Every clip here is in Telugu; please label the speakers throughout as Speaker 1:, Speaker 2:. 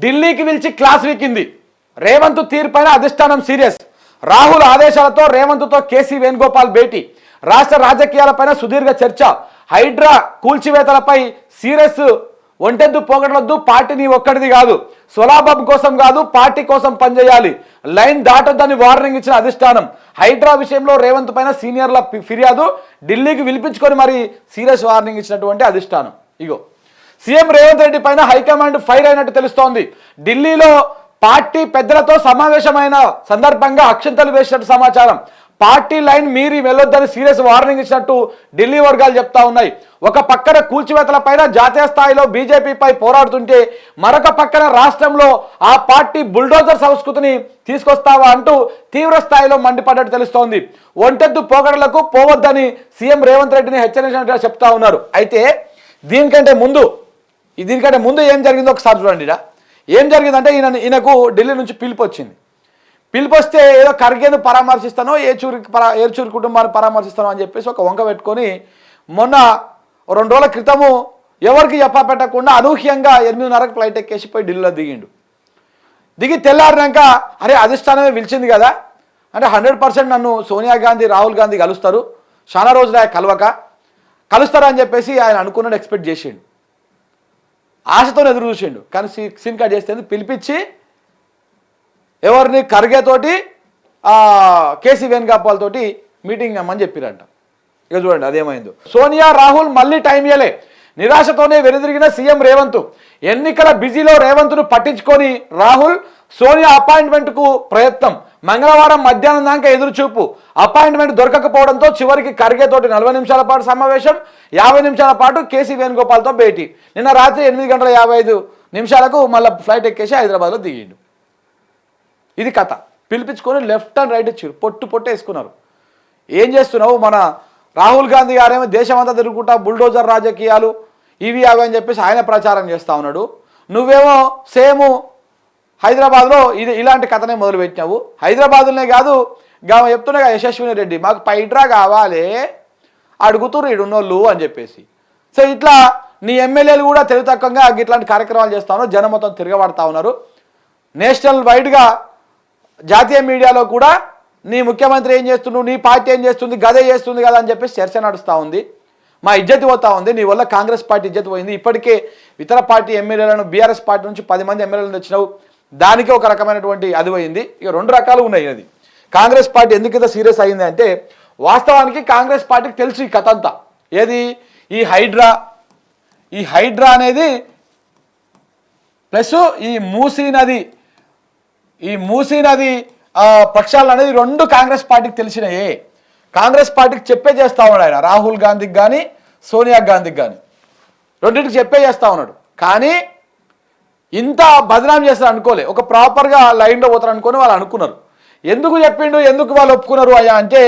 Speaker 1: ఢిల్లీకి పిలిచి క్లాస్ వీకింది. రేవంత్ తీర్పైన అధిష్టానం సీరియస్. రాహుల్ ఆదేశాలతో రేవంత్తో కేసీ వేణుగోపాల్ భేటీ. రాష్ట్ర రాజకీయాలపైన సుదీర్ఘ చర్చ. హైడ్రా కూల్చివేతలపై సీరియస్. ఒంటెద్దు పోగడలొద్దు, పార్టీ నీ ఒక్కడిది కాదు, స్వలాభం కోసం కాదు పార్టీ కోసం పనిచేయాలి, లైన్ దాటొద్దని వార్నింగ్ ఇచ్చిన అధిష్టానం. హైడ్రా విషయంలో రేవంత్ పైన సీనియర్ల ఫిర్యాదు, ఢిల్లీకి పిలిపించుకొని మరి సీరియస్ వార్నింగ్ ఇచ్చినటువంటి అధిష్టానం. ఇగో సీఎం రేవంత్ రెడ్డి పైన హైకమాండ్ ఫైర్ అయినట్టు తెలుస్తోంది. ఢిల్లీలో పార్టీ పెద్దలతో సమావేశమైన సందర్భంగా అక్షంతలు వేసినట్టు సమాచారం. పార్టీ లైన్ మీరి వెళ్ళొద్దని సీరియస్ వార్నింగ్ ఇచ్చినట్టు ఢిల్లీ వర్గాలు చెప్తా ఉన్నాయి. ఒక పక్కన కూల్చివేతల పైన జాతీయ స్థాయిలో బీజేపీపై పోరాడుతుంటే మరొక పక్కన రాష్ట్రంలో ఆ పార్టీ బుల్డోజర్ సంస్కృతిని తీసుకొస్తావా అంటూ తీవ్ర స్థాయిలో మండిపడ్డట్టు తెలుస్తోంది. ఒంటెద్దు పోగడలకు పోవద్దని సీఎం రేవంత్ రెడ్డిని హెచ్చరించినట్టుగా చెప్తా ఉన్నారు. అయితే దీనికంటే ముందు ఏం జరిగిందో ఒకసారి చూడండి. ఏం జరిగిందంటే ఈయనకు ఢిల్లీ నుంచి పిలుపు వచ్చింది. పిలుపు వస్తే ఏదో ఖర్గేను పరామర్శిస్తానో ఏర్చూరి కుటుంబాన్ని పరామర్శిస్తానో అని చెప్పేసి ఒక వంక పెట్టుకొని మొన్న 2 రోజుల క్రితము ఎవరికి చెప్పా పెట్టకుండా అనూహ్యంగా 8:30కి ఫ్లైట్ ఎక్కేసి పోయి ఢిల్లీలో దిగి తెల్లారినాక అరే అధిష్టానమే పిలిచింది కదా అంటే 100% నన్ను సోనియా గాంధీ రాహుల్ గాంధీ కలుస్తారు, చాలా రోజులు కలుస్తారు అని చెప్పేసి ఆయన అనుకున్నాడు, ఎక్స్పెక్ట్ చేసిండు, ఆశతో ఎదురు చూసిండు. కానీ సీన్ కట్ చేస్తే పిలిపించి ఎవరిని ఖర్గేతోటి కేసీ వేణుగోపాల్ తోటి మీటింగ్ అమ్మని చెప్పిరంట. ఇక చూడండి అదేమైందో. సోనియా రాహుల్ మళ్ళీ టైం ఇవ్వలే, నిరాశతోనే వెనుదిరిగిన సీఎం రేవంత్. ఎన్నికల బిజీలో రేవంత్ను పట్టించుకొని రాహుల్ సోనియా అపాయింట్మెంట్కు ప్రయత్నం. మంగళవారం మధ్యాహ్నం దాకా ఎదురుచూపు. అపాయింట్మెంట్ దొరకకపోవడంతో చివరికి ఖర్గేతోటి 40 నిమిషాల పాటు సమావేశం, 50 నిమిషాల పాటు కేసీ వేణుగోపాల్తో భేటీ. నిన్న రాత్రి 8:55 మళ్ళీ ఫ్లైట్ ఎక్కేసి హైదరాబాద్లో దిగిండు. ఇది కథ. పిలిపించుకొని లెఫ్ట్ అండ్ రైట్ ఇచ్చారు, పొట్టు వేసుకున్నారు. ఏం చేస్తున్నావు? మన రాహుల్ గాంధీ గారేమో దేశమంతా తిరుగుకుంటా బుల్డోజర్ రాజకీయాలు ఇవి అవి అని చెప్పేసి ఆయన ప్రచారం చేస్తూ ఉన్నాడు. నువ్వేమో సేము హైదరాబాద్లో ఇలాంటి కథనే మొదలుపెట్టినావు. హైదరాబాద్లోనే కాదు, చెప్తున్నాగా యశస్విని రెడ్డి మాకు హైడ్రా కావాలి అడుగుతుర్రు ఈడున్నోళ్ళు అని చెప్పేసి. సో ఇట్లా నీ ఎమ్మెల్యేలు కూడా తెలివి తక్కువగా ఇట్లాంటి కార్యక్రమాలు చేస్తా ఉన్నారు. జనం మొత్తం తిరగబడతా ఉన్నారు. నేషనల్ వైడ్గా జాతీయ మీడియాలో కూడా నీ ముఖ్యమంత్రి ఏం చేస్తున్నావు, నీ పార్టీ ఏం చేస్తుంది, గదే చేస్తుంది కదా అని చెప్పేసి చర్చ నడుస్తూ ఉంది. మా ఇజ్జత్ పోతా ఉంది, నీ వల్ల కాంగ్రెస్ పార్టీ ఇజ్జత్ పోయింది. ఇప్పటికే ఇతర పార్టీ ఎమ్మెల్యేలను బీఆర్ఎస్ పార్టీ నుంచి 10 మంది ఎమ్మెల్యేలను వచ్చినావు, దానికి ఒక రకమైనటువంటి అది పోయింది. ఇక 2 రకాలు ఉన్నాయి. అది కాంగ్రెస్ పార్టీ ఎందుకు ఇంత సీరియస్ అయింది అంటే వాస్తవానికి కాంగ్రెస్ పార్టీకి తెలుసు ఈ కథ అంతా. ఏది ఈ హైడ్రా అనేది ప్లస్ ఈ మూసీ నది పక్షాలు అనేది 2 కాంగ్రెస్ పార్టీకి తెలిసినాయే. కాంగ్రెస్ పార్టీకి చెప్పే చేస్తా ఉన్నాడు ఆయన, రాహుల్ గాంధీకి కానీ సోనియా గాంధీకి కానీ రెండింటికి చెప్పే చేస్తా ఉన్నాడు. కానీ ఇంత బదనాం చేస్తారు అనుకోలే, ఒక ప్రాపర్గా లైన్లో పోతారు అనుకొని వాళ్ళు అనుకున్నారు. ఎందుకు చెప్పిండు, ఎందుకు వాళ్ళు ఒప్పుకున్నారు అయ్యా అంటే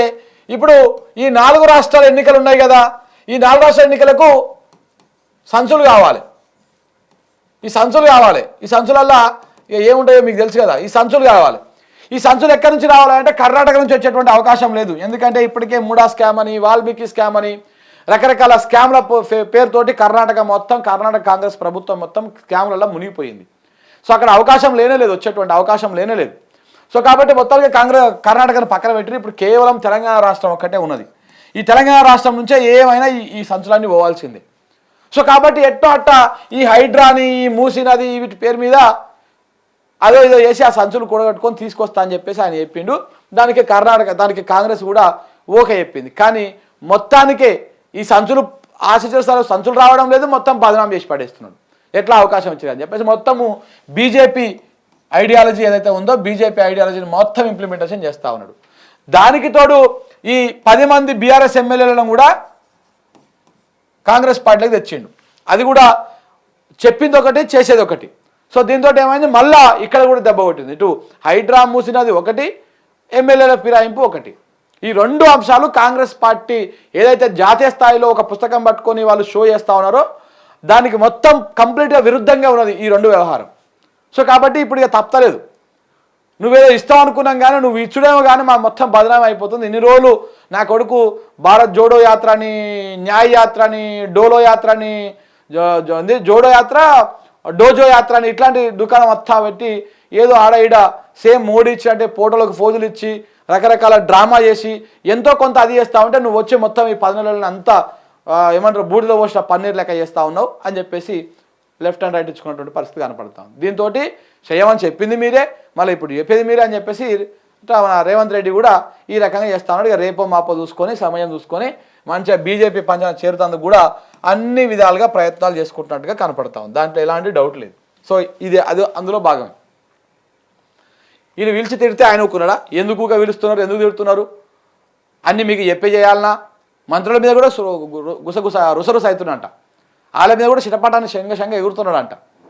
Speaker 1: ఇప్పుడు ఈ 4 రాష్ట్రాల ఎన్నికలు ఉన్నాయి కదా, ఈ 4 రాష్ట్రాల ఎన్నికలకు సంచులు కావాలి. ఈ సంచులల్లో ఏముంటాయో మీకు తెలుసు కదా. ఈ సంచులు కావాలి. ఈ సంచులు ఎక్కడి నుంచి రావాలంటే కర్ణాటక నుంచి వచ్చేటువంటి అవకాశం లేదు. ఎందుకంటే ఇప్పటికే మూడా స్కామ్ అని, వాల్మీకి స్కామ్ అని రకరకాల స్కామ్ల పేరుతోటి కర్ణాటక కాంగ్రెస్ ప్రభుత్వం మొత్తం స్కామ్లలో మునిగిపోయింది. సో అక్కడ అవకాశం లేనేలేదు, వచ్చేటువంటి అవకాశం లేనేలేదు. సో కాబట్టి మొత్తానికి కర్ణాటకను పక్కన పెట్టి ఇప్పుడు కేవలం తెలంగాణ రాష్ట్రం ఒక్కటే ఉన్నది. ఈ తెలంగాణ రాష్ట్రం నుంచే ఏమైనా ఈ సంచులన్నీ పోవాల్సిందే. సో కాబట్టి అట్ట ఈ హైడ్రాని, ఈ మూసీ నది వీటి పేరు మీద అదో ఏదో వేసి ఆ సంచులు కూడగట్టుకొని తీసుకొస్తా అని చెప్పేసి ఆయన చెప్పిండు. దానికి కాంగ్రెస్ కూడా ఓకే చెప్పింది. కానీ మొత్తానికే ఈ సంచులు ఆశించిన సంచులు రావడం లేదు, మొత్తం బదనాం చేసి పడేస్తున్నాడు. ఎట్లా అవకాశం ఇచ్చింది అని చెప్పేసి మొత్తము బీజేపీ ఐడియాలజీ ఏదైతే ఉందో బీజేపీ ఐడియాలజీని మొత్తం ఇంప్లిమెంటేషన్ చేస్తూ ఉన్నాడు. దానికి తోడు ఈ 10 మంది బీఆర్ఎస్ ఎమ్మెల్యేలను కూడా కాంగ్రెస్ పార్టీలోకి తెచ్చిండు. అది కూడా చెప్పింది ఒకటి, చేసేది ఒకటి. సో దీంతో ఏమైంది, మళ్ళా ఇక్కడ కూడా దెబ్బ కొట్టింది. ఇటు హైడ్రా మూసినది ఒకటి, ఎమ్మెల్యేల ఫిరాయింపు ఒకటి. ఈ 2 అంశాలు కాంగ్రెస్ పార్టీ ఏదైతే జాతీయ స్థాయిలో ఒక పుస్తకం పట్టుకొని వాళ్ళు షో చేస్తూ ఉన్నారో దానికి మొత్తం కంప్లీట్గా విరుద్ధంగా ఉన్నది ఈ 2 వ్యవహారం. సో కాబట్టి ఇప్పుడు ఇక తప్పలేదు. నువ్వేదో ఇస్తావు అనుకున్నాం కానీ నువ్వు ఇచ్చుడేమో కానీ మా మొత్తం బదనాం అయిపోతుంది. ఇన్ని రోజులు నా కొడుకు భారత్ జోడో యాత్రని, న్యాయ యాత్రని, డోలో యాత్రని, జోడో యాత్ర డోజో యాత్ర అని ఇట్లాంటి దుకాణం అత్తా పెట్టి ఏదో ఆడ ఈడ సేమ్ మోడీ ఇచ్చి అంటే ఫోటోలకు ఫోజులు ఇచ్చి రకరకాల డ్రామా చేసి ఎంతో కొంత అది చేస్తా ఉంటే నువ్వు వచ్చే మొత్తం ఈ 10 నెలలను అంతా ఏమంటారు బూడిలో పోసిన పన్నీర్ లెక్క చేస్తూ ఉన్నావు అని చెప్పేసి లెఫ్ట్ అండ్ రైట్ ఇచ్చుకున్నటువంటి పరిస్థితి కనపడతాం. దీంతో చేయమని చెప్పింది మీరే, మళ్ళీ ఇప్పుడు చెప్పేది మీరే అని చెప్పేసి మన రేవంత్ రెడ్డి కూడా ఈ రకంగా చేస్తా ఉన్నాడు. ఇక రేపో మాపో చూసుకొని సమయం చూసుకొని మంచిగా బీజేపీ పంచాయతీ చేరుతందుకు కూడా అన్ని విధాలుగా ప్రయత్నాలు చేసుకుంటున్నట్టుగా కనపడతాం. దాంట్లో ఎలాంటి డౌట్ లేదు. సో ఇది అది అందులో భాగమే. వీళ్ళు పిలిచి తిడితే ఆయన ఊరుకున్నాడా? ఎందుకుగా పిలుస్తున్నారు, ఎందుకు తిడుతున్నారు అన్నీ మీకు చెప్పే చేయాలన్నా? మంత్రుల మీద కూడా రుసరుస అవుతున్నట్ట, వాళ్ళ మీద కూడా చిటపటాన్ని శంగ ఎగురుతున్నాడంట.